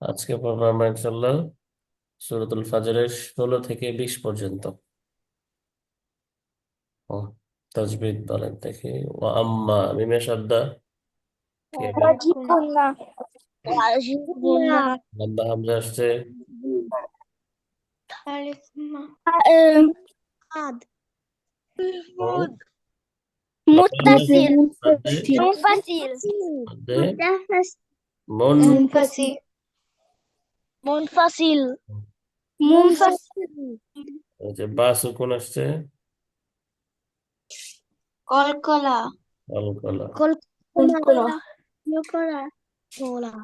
আজকে পড়বো আমরা ইনশাল্লাহ সূরাতুল ফাজরের 16 থেকে 20 পর্যন্ত। ও, তাজবিদ বলেন দেখি। ওয়া আম্মা মিমে সাদ্দা কে বলে? وجبنا وجبنا লম্বা হামজা আসছে। عاد হুম, লম্বা متصل মধ্যে منفصل মধ্যে متنفس মন منفصل منفصل منفصل এই যে বা সুকুন আসছে। قلقلة কলকলা قلقلة قلقلة قلقلة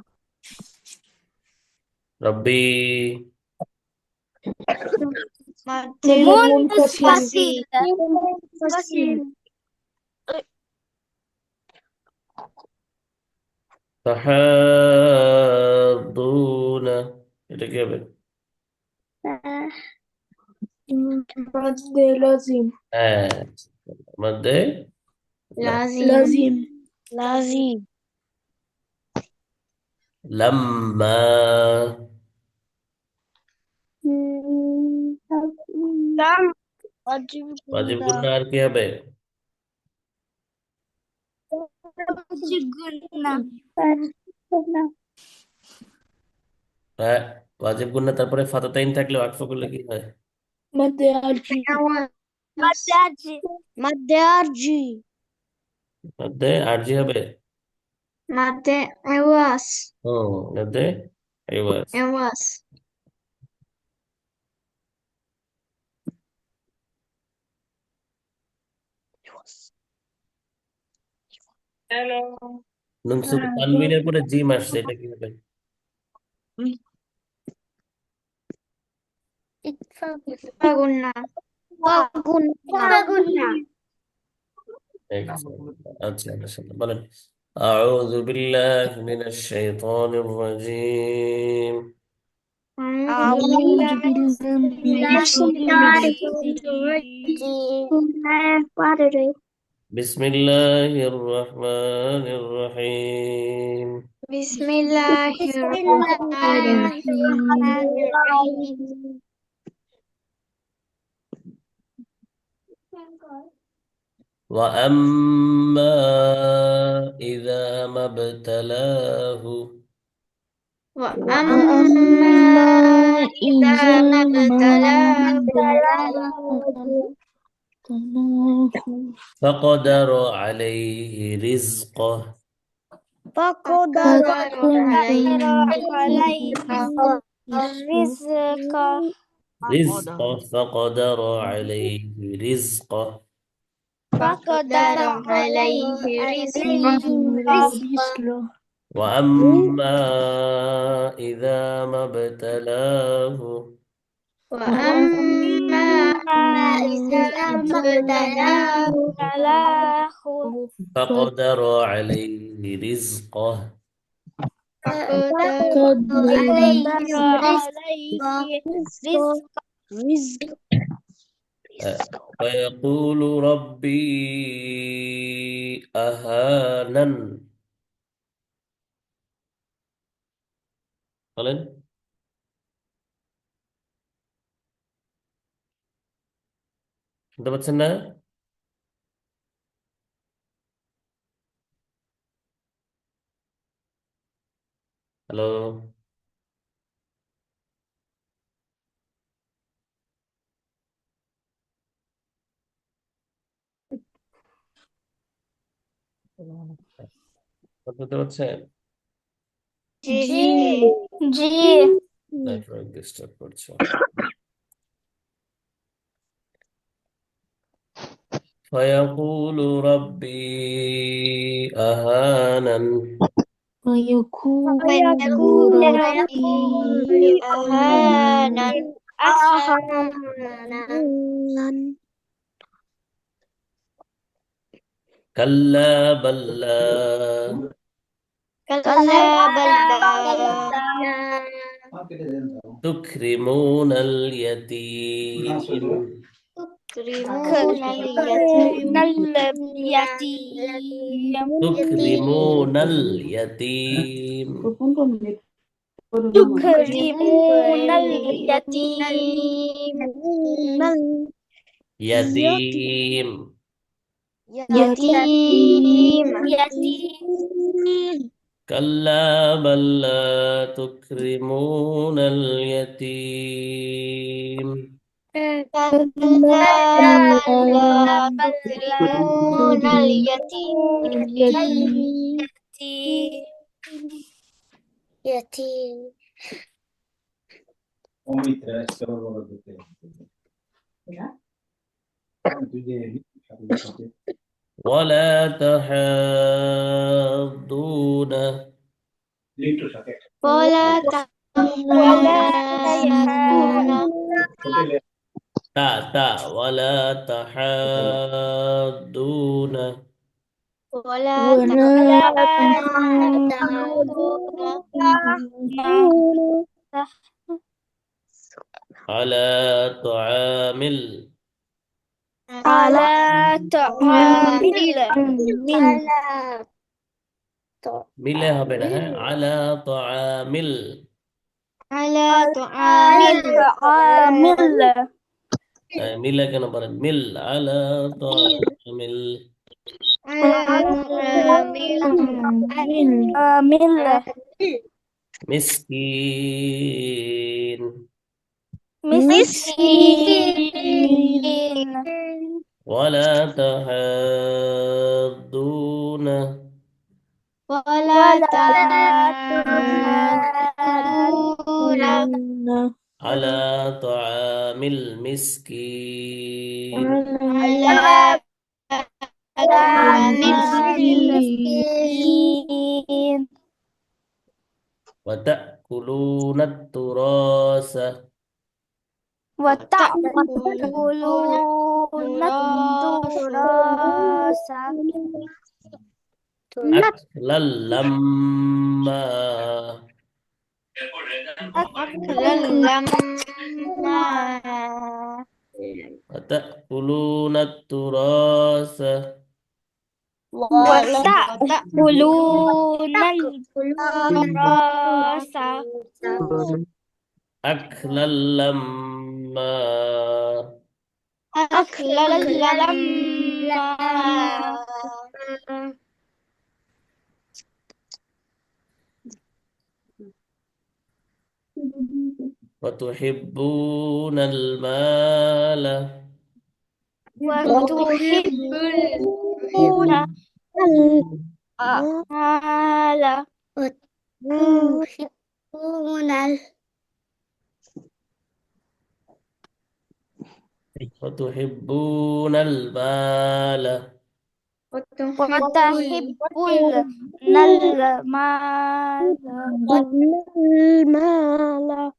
রব্বি منفصل منفصل তাহাদুনা, এটা কি হবে? مد لازم হ্যাঁ, মধ্যে لازم لازم লাম্মা لم واجب ওয়াজিব قلنا গুন্না আর কি হবে? واجب قلنا হ্যাঁ, ওয়াজিব গুন্না তারপরে ফাতাতাইন থাকলে ওয়াকফ করলে কি হয়? مد أرجي مد أرجي مد أرجي মধ্যে আরজি হবে। مد عواس মধ্যে আইওয়াজ। عواس নুন সুকুন তানবিনের পরে জিম আসছে, এটা কি হবে? قلنا قلنا আচ্ছা মাশাআল্লাহ, বলেন আউযু বিল্লাহি মিনাশ শাইতানির রাজীম। أعوذ بالله من الشيطان الرجيم বিসমিল্লাহির রহমানির রহিম। بسم الله الرحمن الرحيم وأما إذا ما ابتلاه وأما إذا ما ابتلاه فقدر عليه رزقه فقدر عليه الرزق فقدر عليه رزقه فقدر عليه رزقه وأما إذا ما ابتلاه وأما إذا ما ابتلاه فقدر عليه رزقه فقدر عليه رزقه فيقول ربي أهانن। বলেন, শুনতে পাচ্ছেন না? হ্যালো, শুনতে পাচ্ছেন? জি জি নেটওয়ার্ক ডিস্টার্ব করছে। فيقول ربي أهانن ويقول ربي أهانا كلا بل لا كلا بل لا تكرمون اليتيم تكرمون اليتيم تكرمون اليتيم تكرمون اليتيم يتيم. يتيم كلا بل لا تكرمون اليتيم. كلا بل لا تكرمون اليتيم يتيم ولا تحاضون. ولا تحاضون ولا تحاضون ولا تحاضون على طعام على طعام মিলে হবে না, হ্যাঁ, আলা তাআমিল। على طعام মিলে কেন বলেন, মিল আলা তাআমিল على طعام মিসকিন। مسكين ولا تحاضون ولا تحاضون على طعام المسكين على طعام المسكين وتأكلون التراث وتأكلون التراث أكلا لما أكلا لما وتأكلون التراث وتأكلون التراث أكلا لما أكلا لما وتحبون المال وتحبون المال وتحبون المال وتحبون المال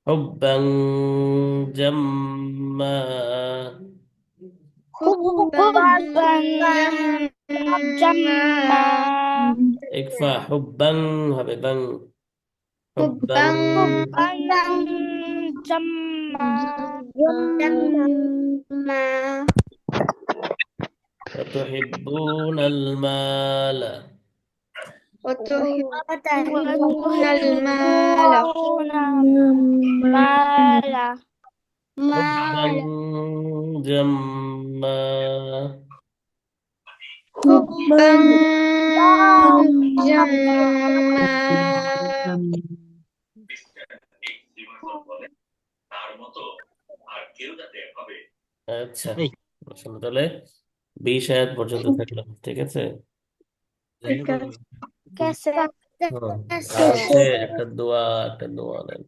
حبا جما حبا جما اكفى حبا حبيبا حبا حبا جما وتحبون المال وتحبون المال حبا جما حبا جما আচ্ছা, শুনো তাহলে 20 আয়াত পর্যন্ত থাকলাম, ঠিক আছে। कैसे হুম, আর হচ্ছে একটা দোয়া নেন,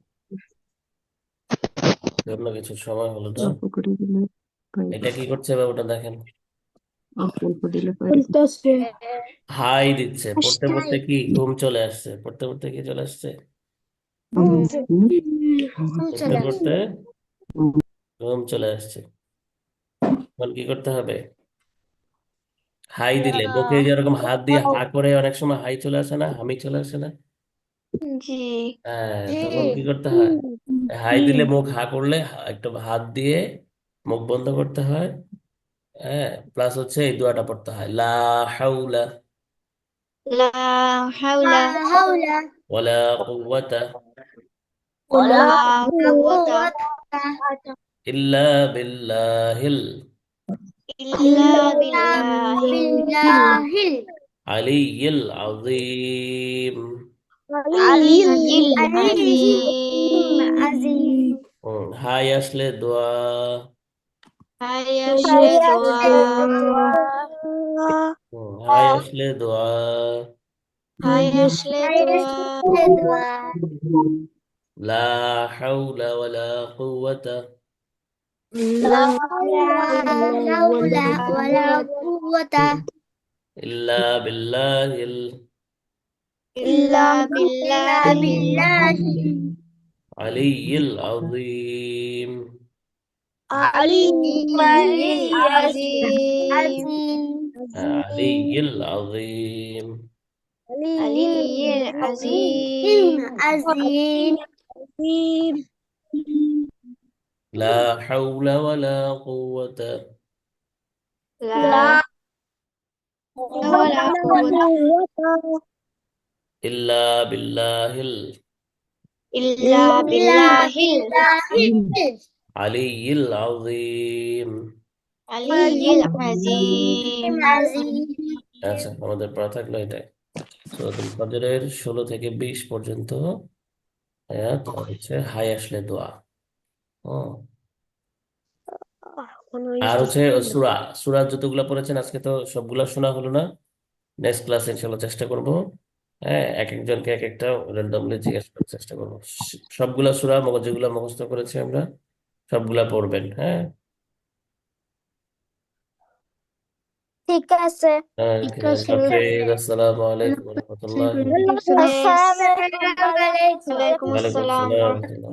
অন্য কিছু সময় হলো না। এটা কি করছে বাবুটা দেখেন, হাই দিচ্ছে, পড়তে পড়তে কি ঘুম চলে আসছে, পড়তে পড়তে কি চলে আসছে, পড়তে পড়তে ঘুম চলে আসছে। এখন কি করতে হবে, হাই দিলে মুখে যেরকম হাত দিয়ে হা করে অনেক সময় হাই চলে আসে না, হামি চলে আসে না, जी হ্যাঁ, তখন কি করতে হয়, হাই দিলে মুখ হা করলে একটু হাত দিয়ে মুখ বন্ধ করতে হয়, হ্যাঁ, প্লাস হচ্ছে এই দোয়াটা পড়তে হয়, লা হাউলা لا حول لا حول ولا قوة ولا ولا قوة قوة إلا بالله إلا إلا بالله بالله العلي العظيم. العلي العلي العظيم. العظيم হাই আসলে দোয়া। হায় আসলে দোয়া فيصل হাই আসলে দোয়া। হায় আসলে দোয়া লা হাওলা ওয়ালা কুওয়াতা লা لا حول ولا قوة ইল্লা বিল্লাহিল ইল্লা إلا বিল্লাহি بالله আলিয়্যিল আযীম। العلي আজিম العظيم আলিয়্যিল আযীম। আলিয়্যিল العظيم আজিম عظيم লা হাওলা ওয়ালা কুওয়াতা লা لا হাওলা ওয়ালা কুওয়াতা قوة ইল্লা বিল্লাহিল ইল্লা إلا বিল্লাহিল بالله আলিয়্যিল আযীম। আলিয়্যিল আজিম। العظيم আচ্ছা, আমাদের পড়া থাকলো এটাই। সূরাতুল ফজরের 16 থেকে 20 পর্যন্ত আয়াত, আর হচ্ছে হাই আসলে দোয়া। হুম। আর হচ্ছে সূরা সূরা যতগুলো পড়েছেন আজকে তো সবগুলা শোনা হলো না। নেক্সট ক্লাসে ইনশাআল্লাহ চেষ্টা করব, হ্যাঁ, এক একজনকে এক একটা র্যান্ডমলি জিজ্ঞেস করার চেষ্টা করবো। সবগুলা সূরা যেগুলো মুখস্থ করেছি আমরা সবগুলা পড়বেন, হ্যাঁ। ঠিক আছে ওকে, হাফেজ, আসসালামু আলাইকুম ওয়া রাহমাতুল্লাহি। আসসালামু আলাইকুম ওয়ালাইকুম ওয়ালাইকুম আসসালাম ওয়া আসসালাম। রাহমাতুল্লাহ।